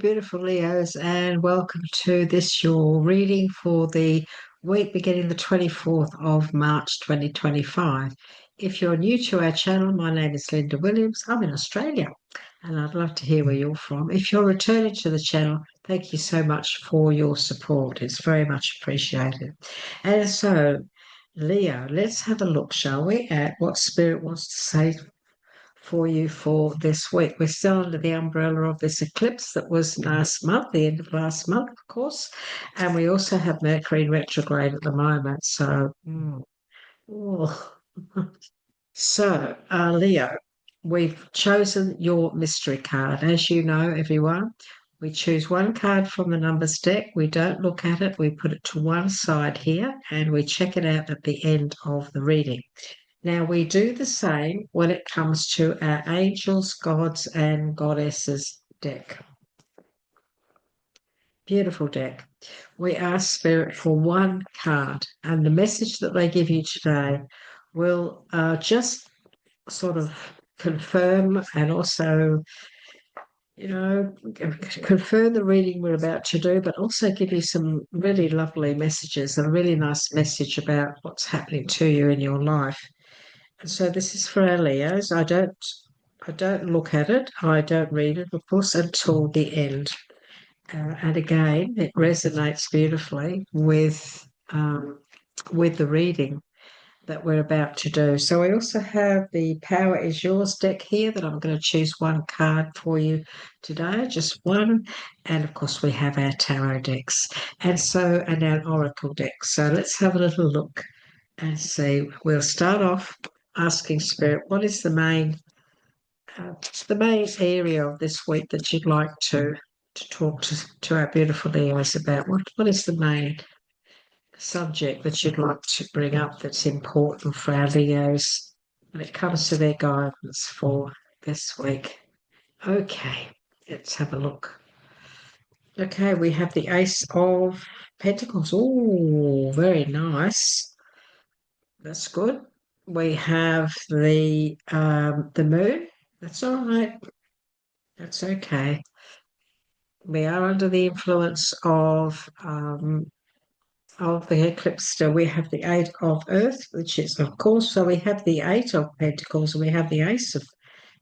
beautiful Leos, and welcome to this your reading for the week beginning the 24th of March 2025. If you're new to our channel, my name is Linda Williams. I'm in Australia, and I'd love to hear where you're from. If you're returning to the channel, thank you so much for your support. It's very much appreciated. And so, Leo, let's have a look, shall we, at what Spirit wants to say for you for this week. We're still under the umbrella of this eclipse that was last month, the end of last month, of course. And we also have Mercury in retrograde at the moment. So, oh. So, Leo, we've chosen your mystery card. As you know, everyone, we choose one card from the numbers deck. We don't look at it. We put it to one side here and we check it out at the end of the reading. Now, we do the same when it comes to our angels, gods, and goddesses deck. Beautiful deck. We ask Spirit for one card, and the message that they give you today will just sort of confirm and also, confirm the reading we're about to do, but also give you some really lovely messages and a really nice message about what's happening to you in your life. So this is for our Leos. I don't look at it. I don't read it, of course, until the end. And again, it resonates beautifully with the reading that we're about to do. So we also have the Power is Yours deck here that I'm going to choose one card for you today, just one. And of course, we have our tarot decks and our oracle deck. So let's have a little look and see. We'll start off asking Spirit, what is the main area of this week that you'd like to talk to our beautiful Leos about? What is the main subject that you'd like to bring up that's important for our Leos when it comes to their guidance for this week? Okay, let's have a look. Okay, we have the Ace of Pentacles. Oh, very nice. That's good. We have the moon. That's all right. That's okay. We are under the influence of the eclipse still. We have the Eight of Earth, which is, of course, so we have the Eight of Pentacles and we have the Ace of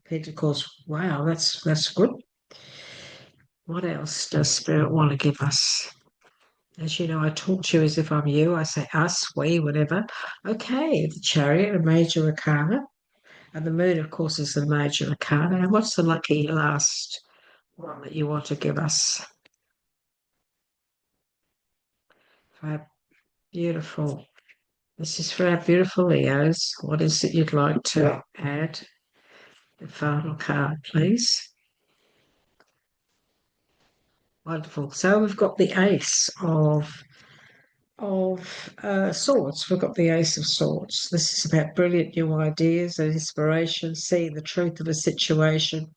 Pentacles. Wow, that's good. What else does Spirit want to give us? As you know, I talk to you as if I'm you. I say us, we, whatever. Okay, the Chariot, a major arcana. And the moon, of course, is the major arcana. And what's the lucky last one that you want to give us? Beautiful. This is for our beautiful Leos. What is it you'd like to add? The final card, please. Wonderful. So we've got the Ace of Swords. We've got the Ace of Swords. This is about brilliant new ideas and inspiration, seeing the truth of a situation.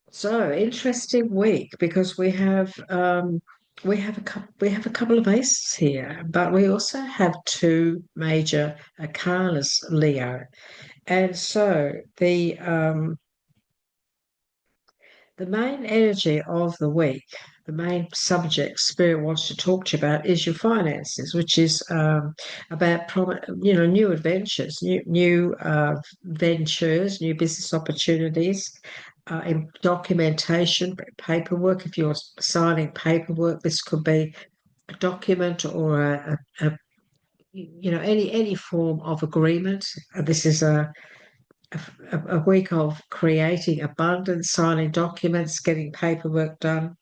So interesting week because we have a couple of aces here, but we also have two major arcanas, Leo. And so the main energy of the week, the main subject Spirit wants to talk to you about is your finances, which is about new adventures, new ventures, new business opportunities, in documentation, paperwork. If you're signing paperwork, this could be a document or any form of agreement. This is a week of creating abundance, signing documents, getting paperwork done.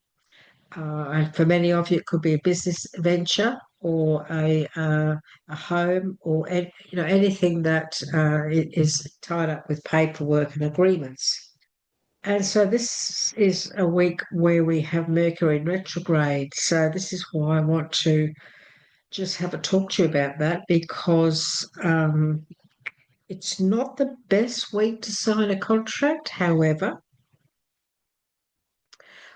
And for many of you, it could be a business venture or a home or anything that is tied up with paperwork and agreements. And so this is a week where we have Mercury in retrograde. So this is why I want to just have a talk to you about that because it's not the best week to sign a contract. However,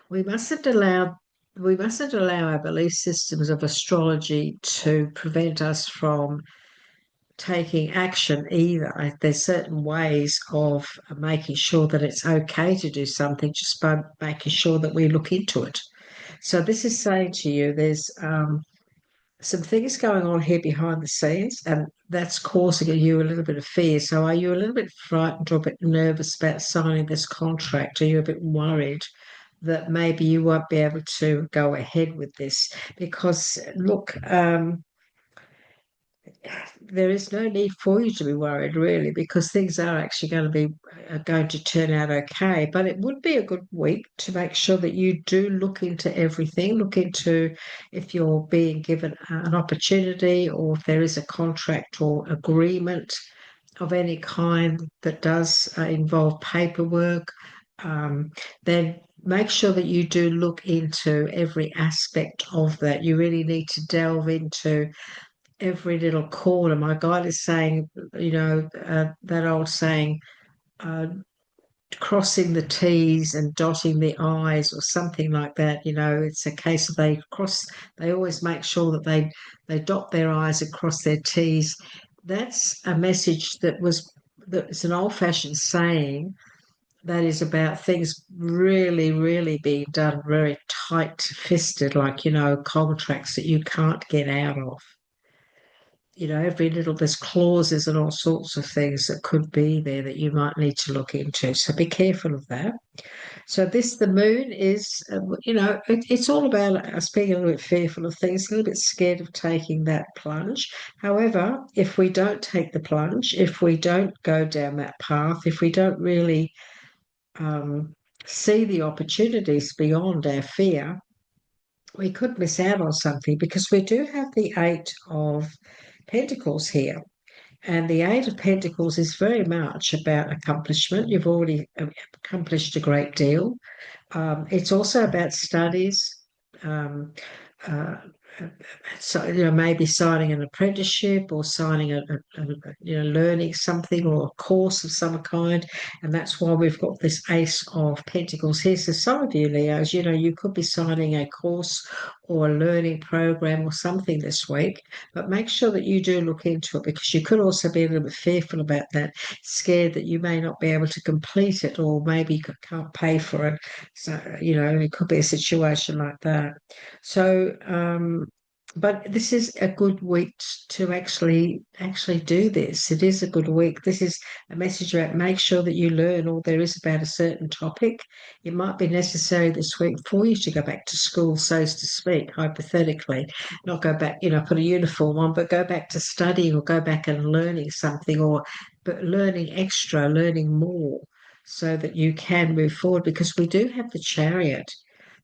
we mustn't allow our belief systems of astrology to prevent us from taking action either. There's certain ways of making sure that it's okay to do something just by making sure that we look into it. So this is saying to you, there's some things going on here behind the scenes, and that's causing you a little bit of fear. So are you a little bit frightened or a bit nervous about signing this contract? Are you a bit worried that maybe you won't be able to go ahead with this? Because look, there is no need for you to be worried, really, because things are actually going to turn out okay. But it would be a good week to make sure that you do look into everything, look into if you're being given an opportunity or if there is a contract or agreement of any kind that does involve paperwork. Then make sure that you do look into every aspect of that. You really need to delve into every little corner. My guide is saying, that old saying, uh, crossing the T's and dotting the I's or something like that. It's a case of they always make sure that they dot their I's and cross their T's. That's a message that's an old-fashioned saying that is about things really, really being done very tight-fisted, like, contracts that you can't get out of. Every little, there's clauses and all sorts of things that could be there that you might need to look into. So be careful of that. So the moon is, it's all about us being a little bit fearful of things, a little bit scared of taking that plunge. However, if we don't take the plunge, if we don't go down that path, if we don't really see the opportunities beyond our fear, we could miss out on something, because we do have the Eight of Pentacles here. And the Eight of Pentacles is very much about accomplishment. You've already accomplished a great deal. It's also about studies. Uh, so maybe signing an apprenticeship or signing learning something or a course of some kind, and that's why we've got this Ace of Pentacles here. So some of you Leos, you could be signing a course or a learning program or something this week, but make sure that you do look into it, because you could also be a little bit fearful about that, scared that you may not be able to complete it, or maybe you can't pay for it. So it could be a situation like that. So, but this is a good week to actually do this. It is a good week. This is a message about make sure that you learn all there is about a certain topic. It might be necessary this week for you to go back to school, so to speak, hypothetically, not go back, put a uniform on, but go back to studying or go back and learning something, but learning extra, learning more, so that you can move forward, because we do have the Chariot.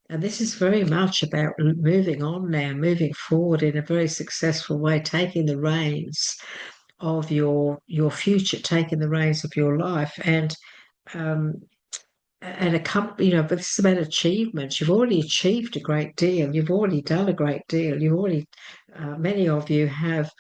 And this is very much about moving on now, moving forward in a very successful way, taking the reins of your future, taking the reins of your life, um, but this is about achievements. You've already achieved a great deal. You've already done a great deal. Many of you have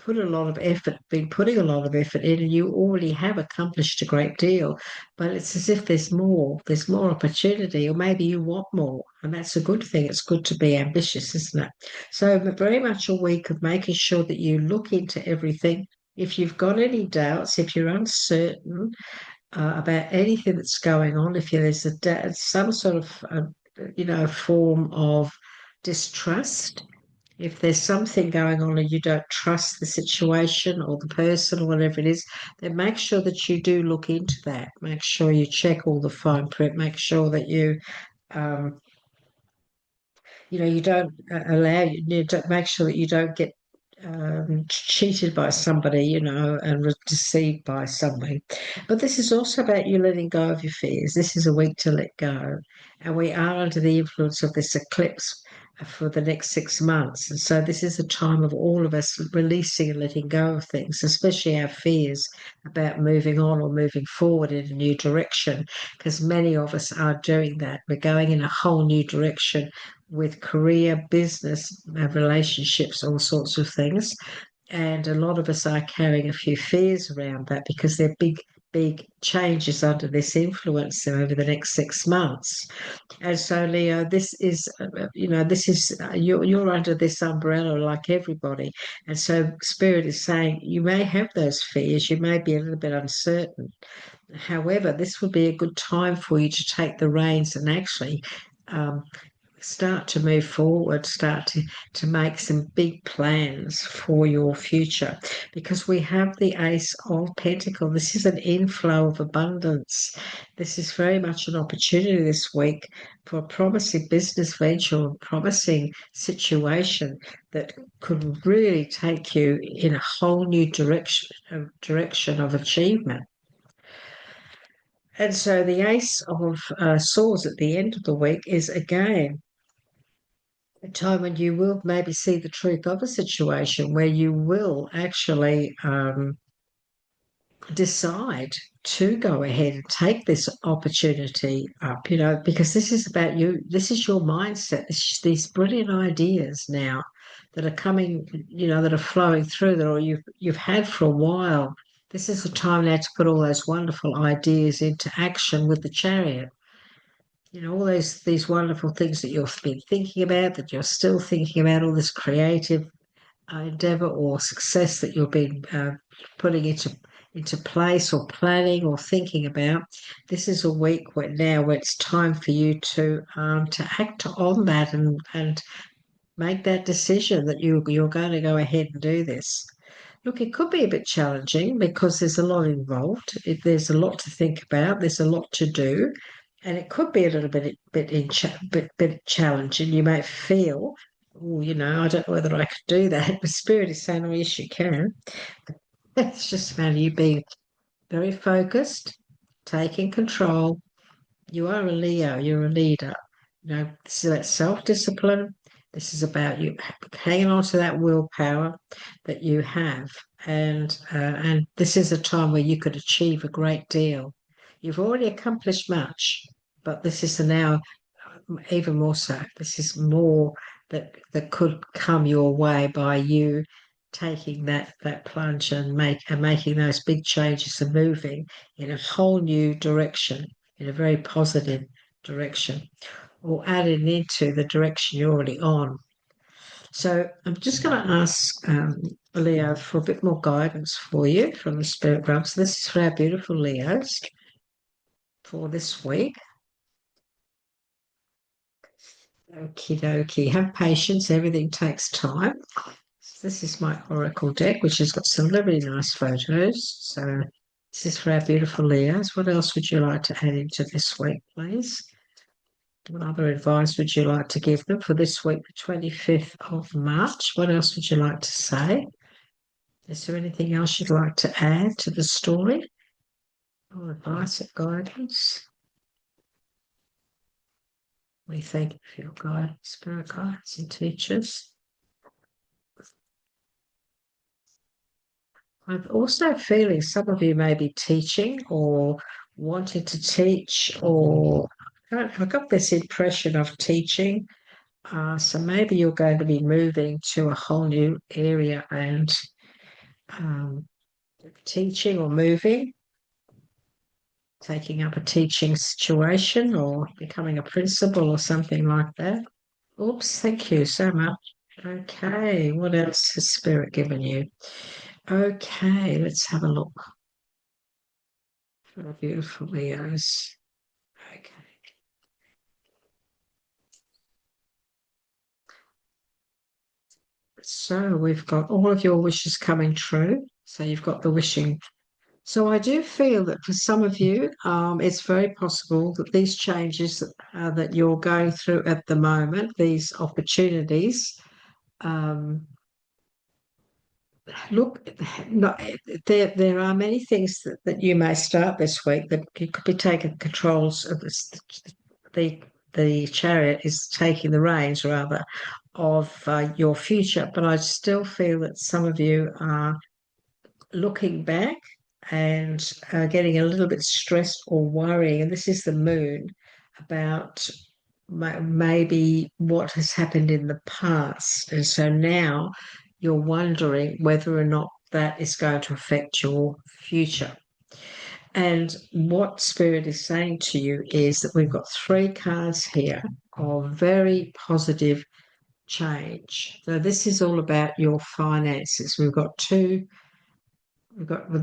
put a lot of effort, been putting a lot of effort in, and you already have accomplished a great deal. But it's as if there's more opportunity, or maybe you want more, and that's a good thing. It's good to be ambitious, isn't it? So very much a week of making sure that you look into everything. If you've got any doubts, if you're uncertain about anything that's going on, if there's some sort of form of distrust, if there's something going on and you don't trust the situation or the person or whatever it is, then make sure that you do look into that. Make sure you check all the fine print. Make sure that you you don't make sure that you don't get cheated by somebody, and deceived by somebody. But this is also about you letting go of your fears. This is a week to let go. And we are under the influence of this eclipse for the next 6 months. And so this is a time of all of us releasing and letting go of things, especially our fears about moving on or moving forward in a new direction, because many of us are doing that. We're going in a whole new direction with career, business, relationships, all sorts of things. And a lot of us are carrying a few fears around that, because they're big big changes under this influence over the next 6 months. And so, Leo, this is, you're under this umbrella like everybody. And so, Spirit is saying you may have those fears, you may be a little bit uncertain. However, this would be a good time for you to take the reins and actually um, start to move forward, start to make some big plans for your future, because we have the Ace of Pentacles. This is an inflow of abundance. This is very much an opportunity this week for a promising business venture, a promising situation that could really take you in a whole new direction of achievement. And so the Ace of Swords at the end of the week is again a time when you will maybe see the truth of a situation, where you will actually decide to go ahead and take this opportunity up, because this is about you. This is your mindset. These brilliant ideas now that are coming, that are flowing through, that or you've had for a while. This is the time now to put all those wonderful ideas into action with the Chariot. All these wonderful things that you've been thinking about, that you're still thinking about, all this creative endeavor or success that you've been putting into place or planning or thinking about. This is a week where it's time for you to act on that and make that decision that you're going to go ahead and do this. Look, it could be a bit challenging because there's a lot involved. There's a lot to think about. There's a lot to do, and it could be a little bit challenging. You might feel, oh, I don't know whether I could do that. But Spirit is saying, oh, yes, you can. It's just about you being very focused, taking control. You are a Leo. You're a leader. This is about self-discipline. This is about you hanging on to that willpower that you have. And this is a time where you could achieve a great deal. You've already accomplished much, but this is now even more so. This is more that could come your way by you taking that plunge and making those big changes and moving in a whole new direction, in a very positive direction, or adding into the direction you're already on. So I'm just going to ask Leo for a bit more guidance for you from the spirit realm. So this is for our beautiful Leos for this week. Okie dokie. Have patience. Everything takes time. So this is my oracle deck, which has got some really nice photos. So this is for our beautiful Leos. What else would you like to add into this week, please? What other advice would you like to give them for this week, the 25th of March? What else would you like to say? Is there anything else you'd like to add to the story? Or advice or guidance? We thank you for your guidance, spirit guides and teachers. I'm also feeling some of you may be teaching or wanting to teach, or I got this impression of teaching. So maybe you're going to be moving to a whole new area and teaching or moving, taking up a teaching situation or becoming a principal or something like that. Oops, thank you so much. Okay, what else has Spirit given you? Okay, let's have a look for our beautiful Leos. Okay. So we've got all of your wishes coming true. So you've got the wishing. So I do feel that for some of you, it's very possible that these changes that you're going through at the moment, these opportunities, look, there are many things that you may start this week that you could be taking controls of this. The Chariot is taking the reins, rather, of your future. But I still feel that some of you are looking back and getting a little bit stressed or worrying. And this is the moon, about maybe what has happened in the past. And so now you're wondering whether or not that is going to affect your future. And what Spirit is saying to you is that we've got 3 cards here of very positive change. So this is all about your finances. We've got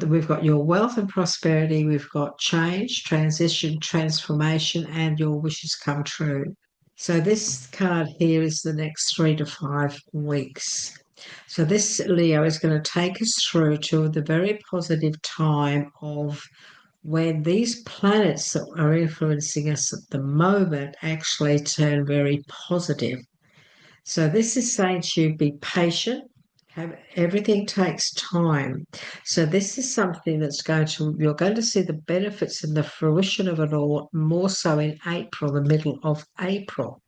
we've got your wealth and prosperity, we've got change, transition, transformation, and your wishes come true. So this card here is the next 3 to 5 weeks. So this, Leo, is going to take us through to the very positive time of when these planets that are influencing us at the moment actually turn very positive. So this is saying to you, be patient. Everything takes time. So this is something you're going to see the benefits and the fruition of it all more so in April, the middle of April,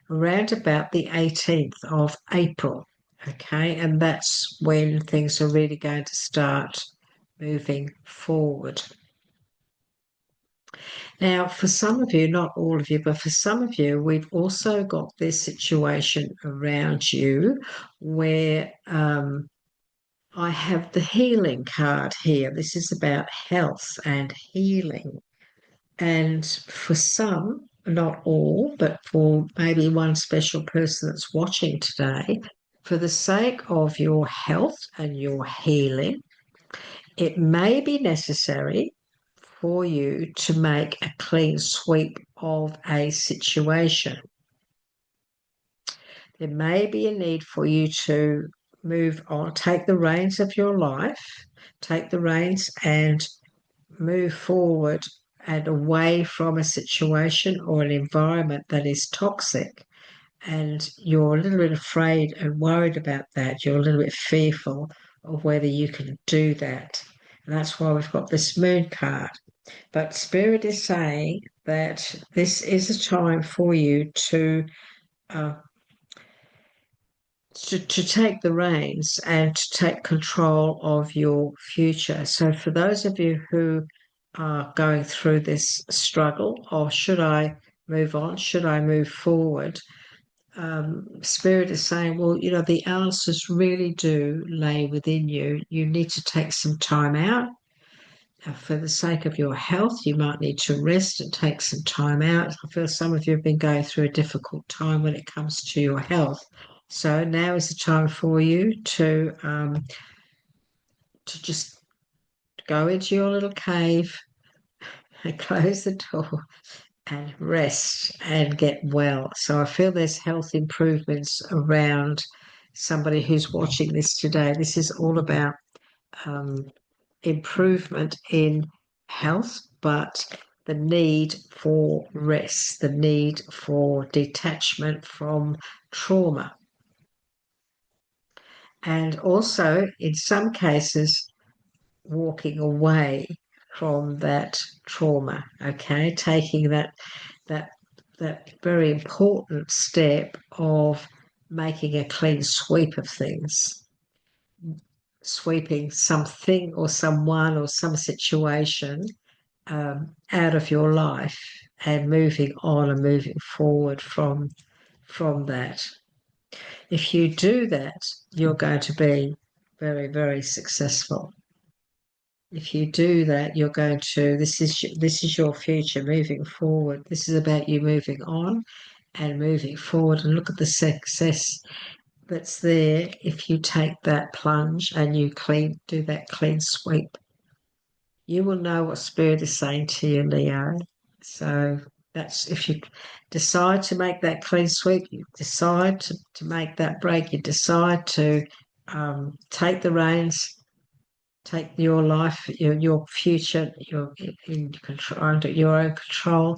around about the 18th of April. Okay, and that's when things are really going to start moving forward. Now, for some of you, not all of you, but for some of you, we've also got this situation around you where I have the healing card here. This is about health and healing. And for some, not all, but for maybe one special person that's watching today, for the sake of your health and your healing, it may be necessary for you to make a clean sweep of a situation. There may be a need for you to move on, take the reins of your life, take the reins and move forward and away from a situation or an environment that is toxic. And you're a little bit afraid and worried about that. You're a little bit fearful of whether you can do that. And that's why we've got this moon card. But Spirit is saying that this is a time for you to take the reins and to take control of your future. So for those of you who are going through this struggle, or should I move on? Should I move forward? Spirit is saying, well, the answers really do lay within you. You need to take some time out. For the sake of your health, you might need to rest and take some time out. I feel some of you have been going through a difficult time when it comes to your health. So now is the time for you to just go into your little cave and close the door and rest and get well. So I feel there's health improvements around somebody who's watching this today. This is all about improvement in health, but the need for rest, the need for detachment from trauma. And also, in some cases, walking away from that trauma, okay? Taking that very important step of making a clean sweep of things, sweeping something or someone or some situation out of your life and moving on and moving forward from that. If you do that, you're going to be very, very successful. If you do that, you're going to, this is your future moving forward. This is about you moving on and moving forward, and look at the success that's there if you take that plunge and you do that clean sweep. You will know what Spirit is saying to you, Leo. So that's if you decide to make that clean sweep, you decide to make that break, you decide to take the reins, take your life, your future, in control, under your own control,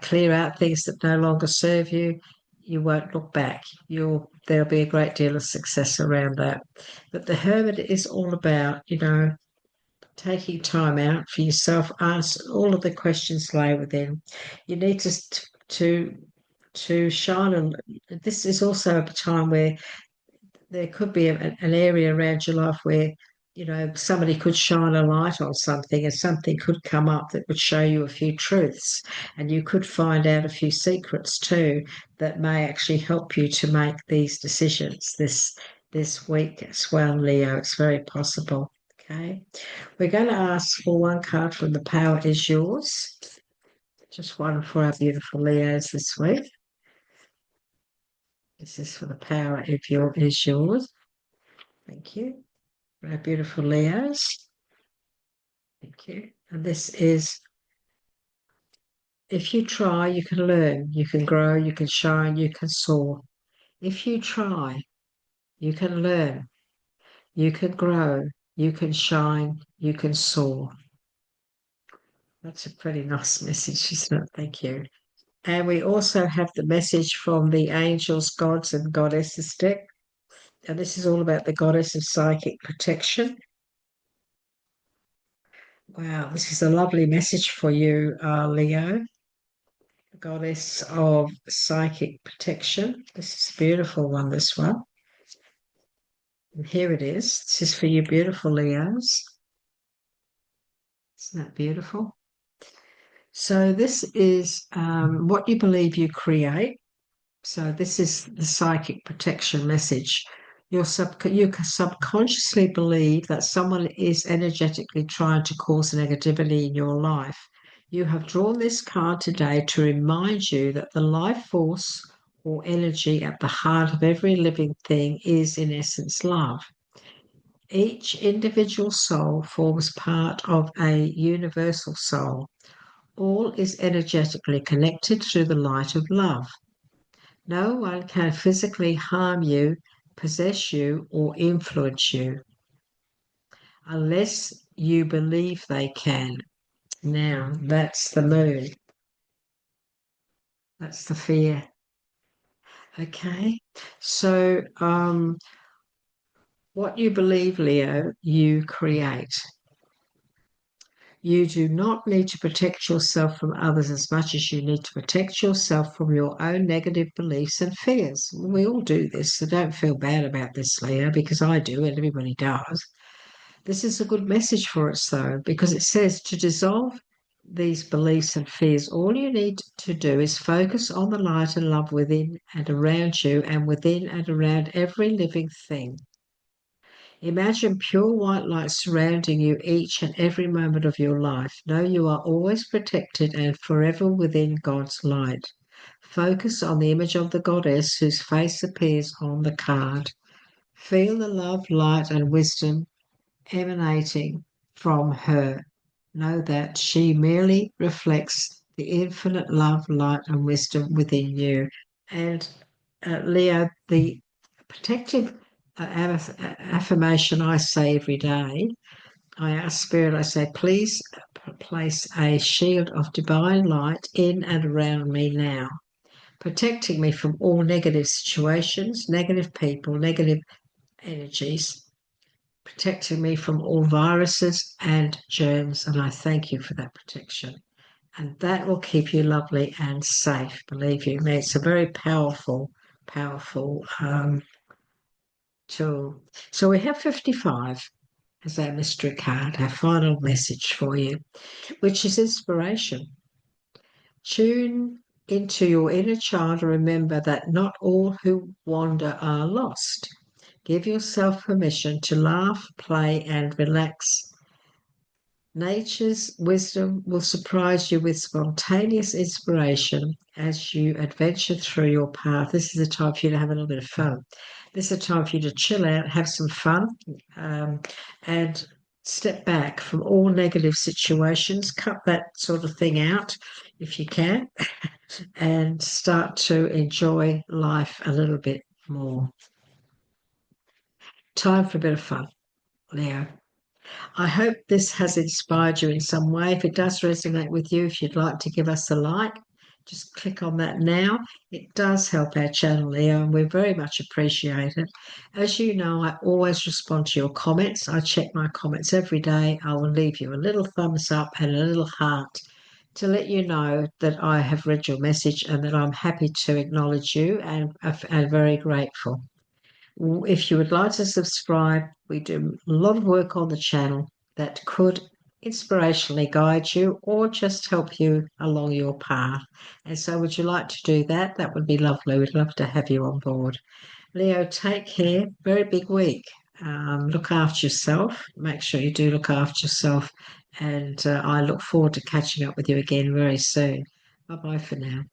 clear out things that no longer serve you. You won't look back. There'll be a great deal of success around that. But the Hermit is all about, taking time out for yourself, answer all of the questions lay within. You need to shine, and this is also a time where there could be an area around your life where somebody could shine a light on something and something could come up that would show you a few truths, and you could find out a few secrets too that may actually help you to make these decisions this week as well, Leo. It's very possible. Okay. We're going to ask for one card from The Power Is Yours. Just one for our beautiful Leos this week. This is for The Power Is Yours. Thank you. For our beautiful Leos. Thank you. And this is, if you try, you can learn, you can grow, you can shine, you can soar. If you try, you can learn, you can grow, you can shine, you can soar. That's a pretty nice message, isn't it? Thank you. And we also have the message from the Angels, Gods, and Goddesses deck. And this is all about the Goddess of Psychic Protection. Wow, this is a lovely message for you, Leo. Goddess of Psychic Protection. This is a beautiful one, this one. And here it is. This is for you, beautiful Leos. Isn't that beautiful? So this is what you believe you create. So this is the psychic protection message. You subconsciously believe that someone is energetically trying to cause negativity in your life. You have drawn this card today to remind you that the life force or energy at the heart of every living thing is, in essence, love. Each individual soul forms part of a universal soul. All is energetically connected through the light of love. No one can physically harm you, possess you, or influence you unless you believe they can. Now, that's the moon. That's the fear. Okay. So, what you believe, Leo, you create. You do not need to protect yourself from others as much as you need to protect yourself from your own negative beliefs and fears. We all do this, so don't feel bad about this, Leo, because I do and everybody does. This is a good message for us, though, because it says to dissolve these beliefs and fears, all you need to do is focus on the light and love within and around you and within and around every living thing. Imagine pure white light surrounding you each and every moment of your life. Know you are always protected and forever within God's light. Focus on the image of the goddess whose face appears on the card. Feel the love, light, and wisdom emanating from her. Know that she merely reflects the infinite love, light, and wisdom within you. And Leo, the protective affirmation I say every day, I ask Spirit, I say, please place a shield of divine light in and around me now, protecting me from all negative situations, negative people, negative energies, protecting me from all viruses and germs. And I thank you for that protection. And that will keep you lovely and safe, believe you me. It's a very powerful, powerful tool. So we have 55 as our mystery card, our final message for you, which is inspiration. Tune into your inner child and remember that not all who wander are lost. Give yourself permission to laugh, play, and relax. Nature's wisdom will surprise you with spontaneous inspiration as you adventure through your path. This is a time for you to have a little bit of fun. This is a time for you to chill out, have some fun, and step back from all negative situations. Cut that sort of thing out if you can, and start to enjoy life a little bit more. Time for a bit of fun, Leo. I hope this has inspired you in some way. If it does resonate with you, if you'd like to give us a like, just click on that now. It does help our channel, Leo, and we very much appreciate it. As you know, I always respond to your comments. I check my comments every day. I will leave you a little thumbs up and a little heart to let you know that I have read your message and that I'm happy to acknowledge you and very grateful. If you would like to subscribe, we do a lot of work on the channel that could inspirationally guide you or just help you along your path. And so would you like to do that? That would be lovely. We'd love to have you on board. Leo, take care. Very big week. Look after yourself. Make sure you do look after yourself. And I look forward to catching up with you again very soon. Bye bye for now.